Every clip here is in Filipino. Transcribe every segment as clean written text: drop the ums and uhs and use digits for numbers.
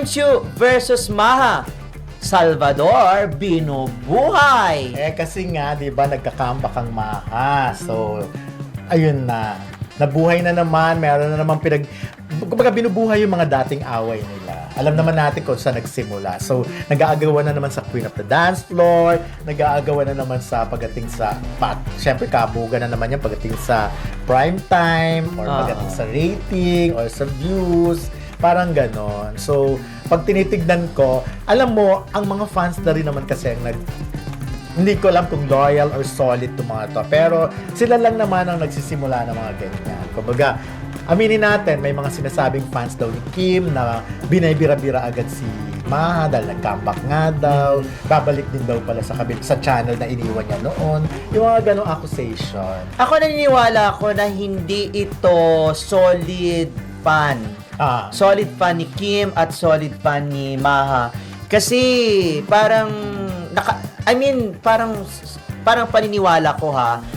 Chu versus Maha. Salvador binubuhay. Kasi nga, di ba, nagkakambak ang Maha. So, ayun na. Nabuhay na naman, meron na naman kumbaga binubuhay yung mga dating away nila. Alam naman natin kung saan nagsimula. So, nag-aagawan na naman sa Queen of the Dance Floor, nag-aagawan na naman sa pagdating sa, syempre kabugan na naman yan pagdating sa prime time, or pagdating sa rating, or sa views, parang ganon. So, pag tinitignan ko, alam mo, ang mga fans na rin naman kasi ang hindi ko alam kung loyal or solid to mga to. Pero sila lang naman ang nagsisimula ng mga ganyan. Kumbaga, aminin natin, may mga sinasabing fans daw ni Kim na binaybira-bira agad si Maha dahil nag-comeback nga daw. Babalik din daw pala sa channel na iniwan niya noon. Yung mga ganong accusation. Ako naniniwala ako na hindi ito solid fan. Solid fan ni Kim at solid fan ni Maha. Kasi parang parang paniniwala ko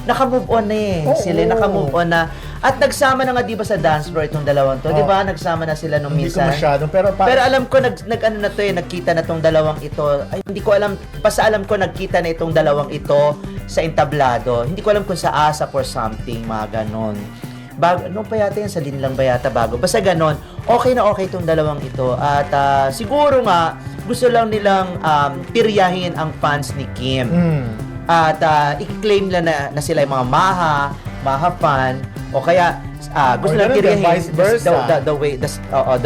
naka-move on na eh. Sila naka-move on na. At nagsama na nga 'di ba sa dance floor itong dalawang to, 'di ba? Nagsama na sila nung minsan. Hindi ko masyado, pero alam ko nag-ano na to nagkita na tong dalawang ito. Ay, hindi ko alam, basta alam ko nagkita na itong dalawang ito sa entablado. Hindi ko alam kung sa ASAP or something, mga ganon. Ano pa yata yan? Sa Linlang ba yata bago? Basta ganon. Okay na okay itong dalawang ito. At siguro nga, gusto lang nilang tiryahin ang fans ni Kim. At i-claim lang na sila yung mga Maha fan. O kaya, gusto lang tiryahin vice versa. the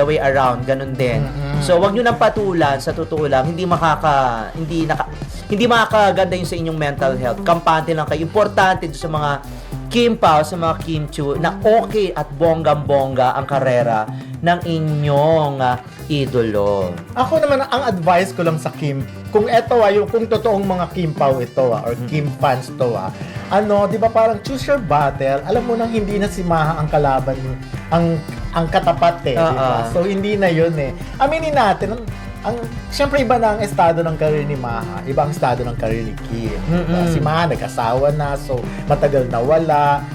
way around. Ganon din. So, wag nyo nang patulan. Sa totoo lang, hindi makakaganda yun sa inyong mental health. Kampante lang kayo. Importante sa mga Kim Pao, sa mga Kim Chu, na okay at bonggang-bongga ang karera ng inyong idolo. Ako naman, ang advice ko lang sa Kim, kung kung totoong mga Kim Pao ito, or Kim fans to, di ba parang choose your battle, alam mo nang hindi na si Maha ang kalaban, ang katapat di ba? So, hindi na yun Aminin natin, siyempre iba na ang estado ng career ni Maha, iba ang estado ng career ni Kim. Si Maha nag-asawa na, so matagal na wala,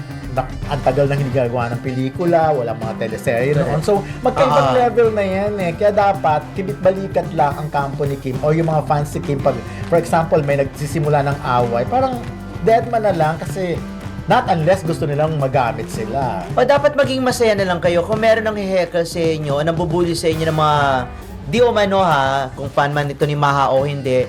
ang tagal na hindi gagawa ng pelikula, wala mga teleserye noon. So magkaibang level na yan Kaya dapat kibit-balikat lang ang kampo ni Kim o yung mga fans ni Kim. Pag, for example, may nagsisimula ng away, parang deadman na lang kasi not unless gusto nilang magamit sila. O dapat maging masaya na lang kayo kung meron ng heckle sa inyo, nambubuli sa inyo ng mga di umano kung fan man ito ni Maha o hindi,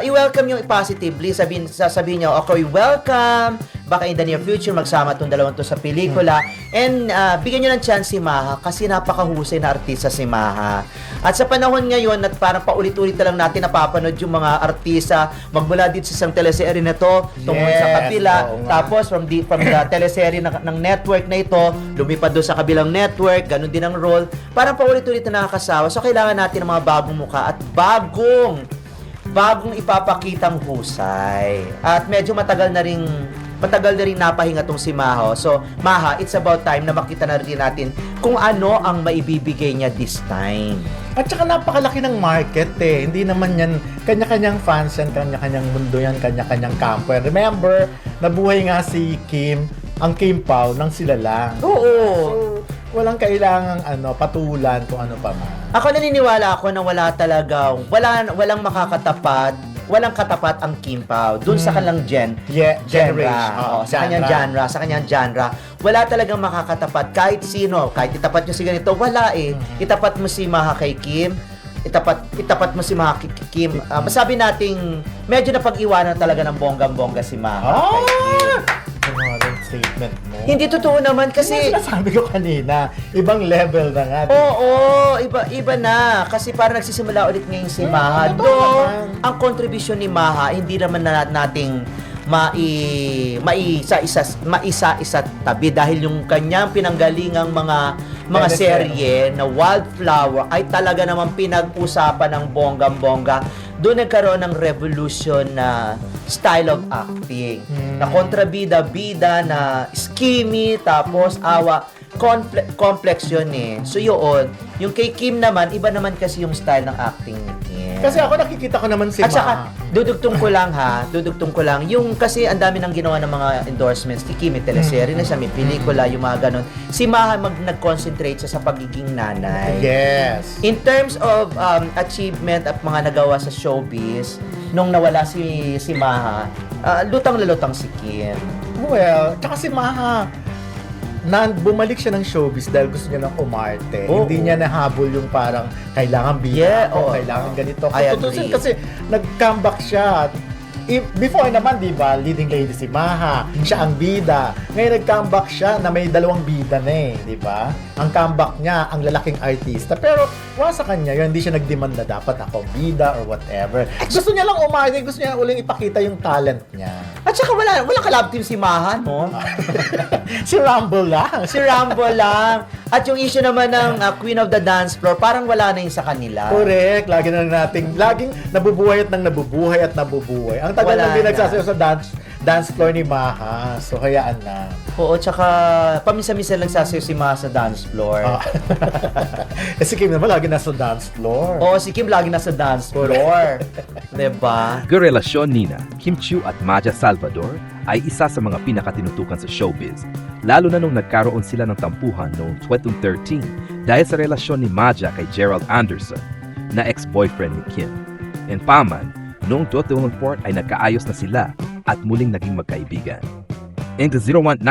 i-welcome nyo positively, sasabihin nyo, okay, welcome, baka in the near future magsama itong dalawang to sa pelikula, and bigyan nyo ng chance si Maha kasi napakahusay na artista si Maha. At sa panahon ngayon at parang paulit-ulit na lang natin napapanood yung mga artista magmula dito sa isang teleserye na to tungkol sa kapila, tapos from the teleserye ng network na ito lumipad doon sa kabilang network, ganun din ang role, parang paulit-ulit na nakakasawa. So kailangan natin ng mga bagong mukha at bagong ipapakitang husay. At medyo matagal na rin napahinga tong si Maha. So, Maha, it's about time na makita na rin natin kung ano ang maibibigay niya this time. At saka napakalaki ng market Hindi naman yan, kanya-kanyang fans yan, kanya-kanyang mundo yan, kanya-kanyang kampo. And remember, nabuhay nga si Kim, ang Kim Pao, nang sila lang. Oo. So, walang kailangang patulan kung ano pa man. Ako naniniwala ako na walang makakatapat, walang katapat ang Kim Pao dun sa kanilang generation. Sa kanyang genre. Wala talagang makakatapat kahit sino. Kahit itapat nyo si ganito, wala Itapat mo si Maha kay Kim, itapat mo si Maha kay Kim. Masabi nating medyo napag-iwanan talaga ng bonggang-bongga si Maha kay Kim. Statement mo. Hindi totoo naman kasi sinasabi ko kanina, ibang level na nga. Oo, iba na kasi parang nagsisimula ulit ngayon si Maha. Ang kontribusyon ni Maha hindi naman nating maisa-isa tabi dahil yung kanyang pinanggalingang mga serye na Wildflower ay talaga naman pinag-usapan ng bonggang-bongga. Doon nagkaroon ng revolution na style of acting. Na kontrabida-bida, na schemy, tapos complex yun So yun, yung kay Kim naman, iba naman kasi yung style ng acting ni Kim. Kasi ako nakikita ko naman si Maha. Dudugtong ko lang yung kasi ang dami nang ginawa ng mga endorsements kay Kim, may teleserye na siya, may pelikula, yung mga ganon. Si Maha nag-concentrate siya sa pagiging nanay. Yes. In terms of achievement at mga nagawa sa showbiz, nung nawala si Maha, lutang na lutang si Kim. Well, tsaka si Maha, bumalik siya ng showbiz dahil gusto niya ng umarte. Oo. Hindi niya nahabol yung parang kailangan Yeah, ako, oo. kailangan ganito. I Tutusin agree. kasi nag-comeback siya. Before naman, di ba, leading lady si Maha, siya ang bida. Ngayon nag-comeback siya na may dalawang bida na di ba? Ang comeback niya, ang lalaking artista. Pero wala sa kanya, yun, hindi siya nag-demand na dapat ako bida or whatever. Gusto niya lang umarte, gusto niya uling ipakita yung talent niya. At saka wala ka-love team si Maha, no? Si Rumble lang. Si Rambo lang. At yung issue naman ng Queen of the Dance Floor, parang wala na yun sa kanila. Correct. Laging nabubuhay at nabubuhay. Ang tagal Wala nang di na. nagsasayaw sa dance floor ni Maha. So, hayaan na. Oo, tsaka paminsan-minsan lang sasayaw si Maha sa dance floor. Si Kim naman lagi nasa dance floor. Oo, si Kim lagi nasa dance floor. Diba? Karelasyon nina Kim Chiu at Maja Salvador ay isa sa mga pinakatinutukan sa showbiz, lalo na nung nagkaroon sila ng tampuhan noong 2013 dahil sa relasyon ni Maja kay Gerald Anderson, na ex-boyfriend ni Kim. And paman, noong 2014 ay nagkaayos na sila at muling naging magkaibigan. In the 019,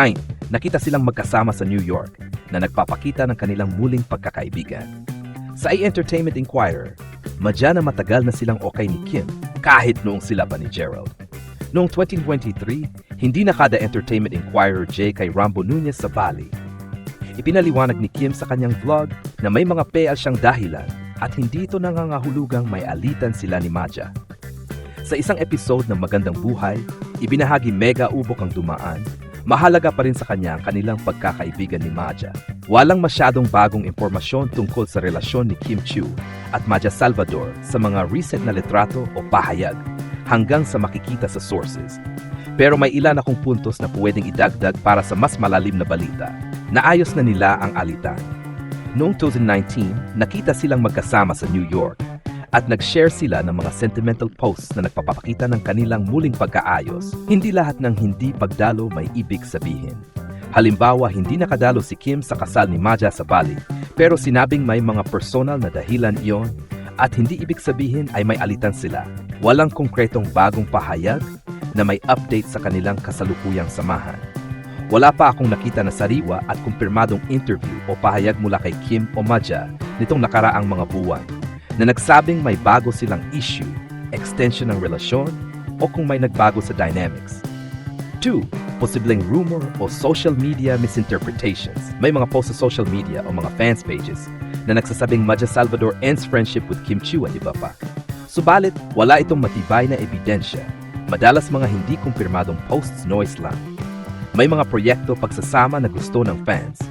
nakita silang magkasama sa New York na nagpapakita ng kanilang muling pagkakaibigan. Sa Entertainment Inquirer, madya na matagal na silang okay ni Kim kahit noong sila pa ni Gerald. Noong 2023, hindi na kada Entertainment Inquirer J kay Rambo Nunez sa Bali. Ipinaliwanag ni Kim sa kanyang vlog na may mga PL siyang dahilan at hindi ito nangangahulugang may alitan sila ni Maja. Sa isang episode ng Magandang Buhay, ibinahagi mega ubok ang dumaan, mahalaga pa rin sa kanya ang kanilang pagkakaibigan ni Maja. Walang masyadong bagong impormasyon tungkol sa relasyon ni Kim Chiu at Maja Salvador sa mga recent na litrato o pahayag hanggang sa makikita sa sources. Pero may ilan akong puntos na pwedeng idagdag para sa mas malalim na balita. Naayos na nila ang alitan. Noong 2019, nakita silang magkasama sa New York at nag-share sila ng mga sentimental posts na nagpapakita ng kanilang muling pagkaayos. Hindi lahat ng hindi pagdalo may ibig sabihin. Halimbawa, hindi nakadalo si Kim sa kasal ni Maja sa Bali, pero sinabing may mga personal na dahilan iyon at hindi ibig sabihin ay may alitan sila. Walang konkretong bagong pahayag na may update sa kanilang kasalukuyang samahan. Wala pa akong nakita na sariwa at kumpirmadong interview o pahayag mula kay Kim o Maja nitong nakaraang mga buwan na nagsabing may bago silang issue, extension ng relasyon, o kung may nagbago sa dynamics. 2. Posibleng rumor o social media misinterpretations. May mga post sa social media o mga fans pages na nagsasabing Maja Salvador ends friendship with Kim Chiu at iba pa. Subalit, wala itong matibay na ebidensya. Madalas mga hindi kumpirmadong posts noise lang. May mga proyekto pagsasama na gusto ng fans.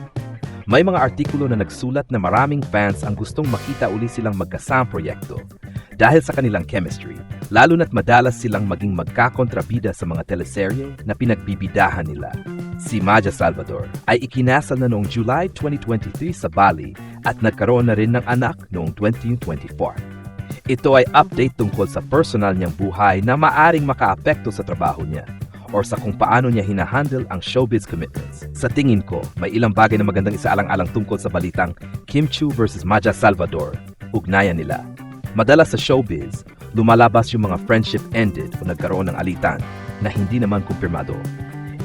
May mga artikulo na nagsulat na maraming fans ang gustong makita uli silang magkasamang proyekto dahil sa kanilang chemistry, lalo na't madalas silang maging magkakontrabida sa mga teleserye na pinagbibidahan nila. Si Maja Salvador ay ikinasal na noong July 2023 sa Bali at nagkaroon na rin ng anak noong 2024. Ito ay update tungkol sa personal niyang buhay na maaring makaapekto sa trabaho niya or sa kung paano niya hinahandle ang showbiz commitments. Sa tingin ko, may ilang bagay na magandang isaalang-alang tungkol sa balitang Kim Chiu versus Maja Salvador. Ugnayan nila. Madalas sa showbiz, lumalabas yung mga friendship ended o nagkaroon ng alitan na hindi naman kumpirmado.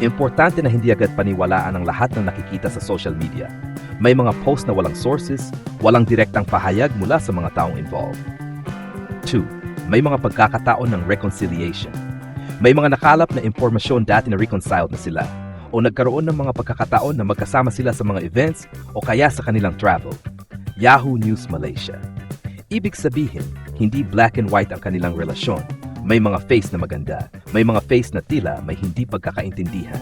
Importante na hindi agad paniwalaan ang lahat ng nakikita sa social media. May mga post na walang sources, walang direktang pahayag mula sa mga taong involved. 2. May mga pagkakataon ng reconciliation. May mga nakalap na impormasyon dati na reconciled na sila o nagkaroon ng mga pagkakataon na magkasama sila sa mga events o kaya sa kanilang travel. Yahoo News Malaysia. Ibig sabihin, hindi black and white ang kanilang relasyon. May mga face na maganda, may mga face na tila may hindi pagkakaintindihan.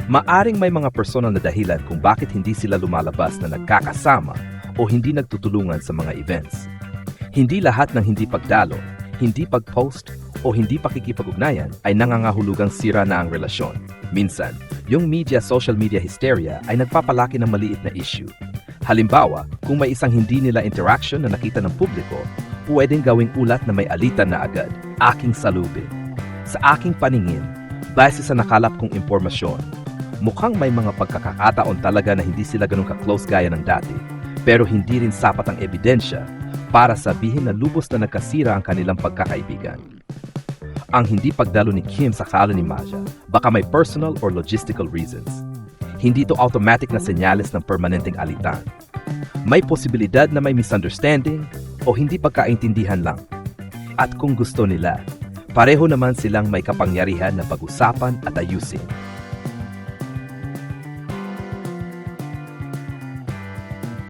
Maaring may mga personal na dahilan kung bakit hindi sila lumalabas na nagkakasama o hindi nagtutulungan sa mga events. Hindi lahat ng hindi pagdalo, hindi pag-post, o hindi pakikipag-ugnayan ay nangangahulugang sira na ang relasyon. Minsan, yung social media hysteria ay nagpapalaki ng maliit na issue. Halimbawa, kung may isang hindi nila interaction na nakita ng publiko, pwedeng gawing ulat na may alitan na agad. Aking salubin. Sa aking paningin, base sa nakalap kong impormasyon, mukhang may mga pagkakataon talaga na hindi sila ganun ka-close gaya ng dati, pero hindi rin sapat ang ebidensya para sabihin na lubos na nagkasira ang kanilang pagkakaibigan. Ang hindi pagdalo ni Kim sa kala ni Maja, baka may personal or logistical reasons. Hindi ito automatic na senyales ng permanenteng alitan. May posibilidad na may misunderstanding o hindi pagkaintindihan lang. At kung gusto nila, pareho naman silang may kapangyarihan na pag-usapan at ayusin.